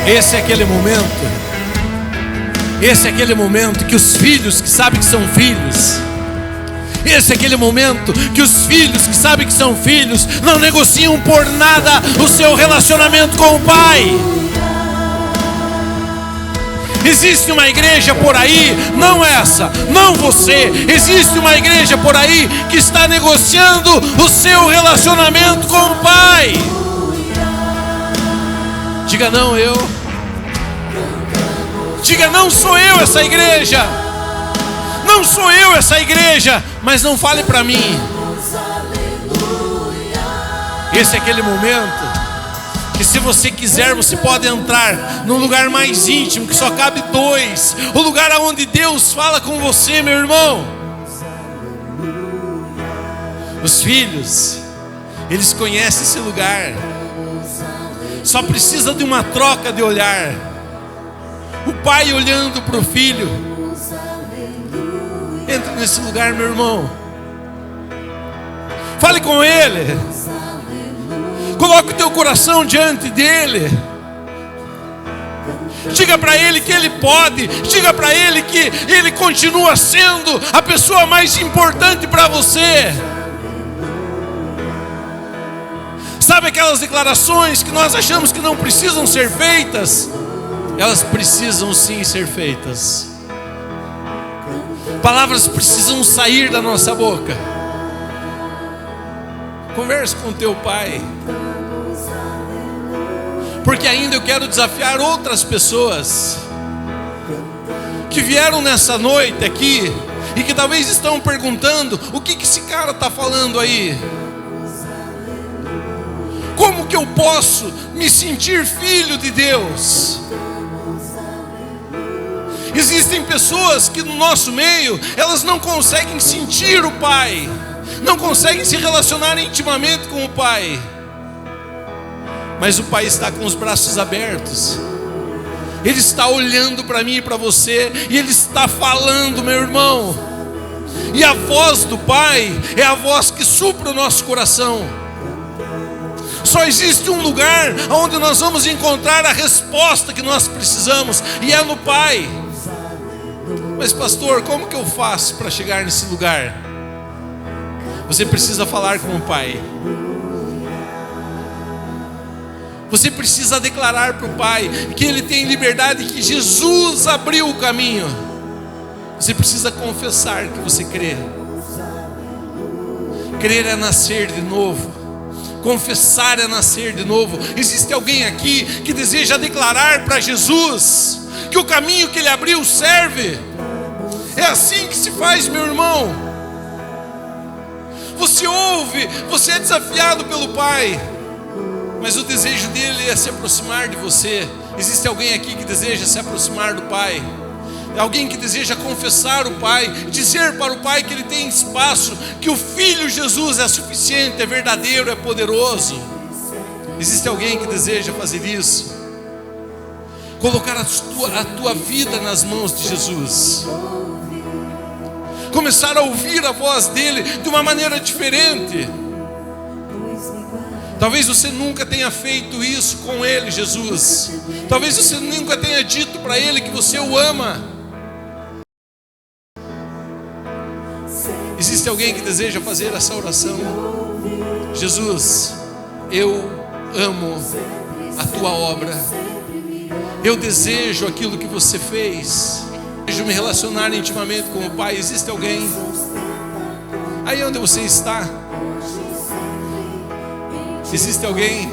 Esse é aquele momento. Esse é aquele momento que os filhos que sabem que são filhos. Esse é aquele momento que os filhos que sabem que são filhos não negociam por nada o seu relacionamento com o Pai. Existe uma igreja por aí, não essa, não você. Existe uma igreja por aí que está negociando o seu relacionamento com o Pai. Diga não, eu. Diga não sou eu essa igreja. Não sou eu essa igreja. Mas não fale para mim. Esse é aquele momento que, se você quiser, você pode entrar num lugar mais íntimo, que só cabe dois. O lugar onde Deus fala com você, meu irmão. Os filhos, eles conhecem esse lugar. Só precisa de uma troca de olhar. O pai olhando para o filho. Entre nesse lugar, meu irmão. Fale com ele. Coloque o teu coração diante dele. Diga para ele que ele pode. Diga para ele que ele continua sendo a pessoa mais importante para você. Sabe aquelas declarações que nós achamos que não precisam ser feitas? Elas precisam sim ser feitas. Palavras precisam sair da nossa boca. Converse com teu pai. Porque ainda eu quero desafiar outras pessoas que vieram nessa noite aqui e que talvez estão perguntando: o que esse cara está falando aí? Como que eu posso me sentir filho de Deus? Existem pessoas que no nosso meio, elas não conseguem sentir o Pai, não conseguem se relacionar intimamente com o Pai. Mas o Pai está com os braços abertos. Ele está olhando para mim e para você, e Ele está falando, meu irmão. E a voz do Pai é a voz que supra o nosso coração. Só existe um lugar onde nós vamos encontrar a resposta que nós precisamos, e é no Pai. Mas pastor, como que eu faço para chegar nesse lugar? Você precisa falar com o Pai. Você precisa declarar para o Pai que Ele tem liberdade, que Jesus abriu o caminho. Você precisa confessar que você crê. Crer é nascer de novo. Confessar é nascer de novo. Existe alguém aqui que deseja declarar para Jesus que o caminho que Ele abriu serve? É assim que se faz, meu irmão. Você ouve, você é desafiado pelo Pai, mas o desejo dele é se aproximar de você. Existe alguém aqui que deseja se aproximar do Pai? Alguém que deseja confessar o Pai, dizer para o Pai que Ele tem espaço, que o Filho Jesus é suficiente, é verdadeiro, é poderoso. Existe alguém que deseja fazer isso? Colocar a tua vida nas mãos de Jesus. Começar a ouvir a voz dele de uma maneira diferente. Talvez você nunca tenha feito isso com ele, Jesus. Talvez você nunca tenha dito para ele que você o ama. Existe alguém que deseja fazer essa oração? Jesus, eu amo a tua obra. Eu desejo aquilo que você fez. Desejo me relacionar intimamente com o Pai. Existe alguém? Aí onde você está? Existe alguém?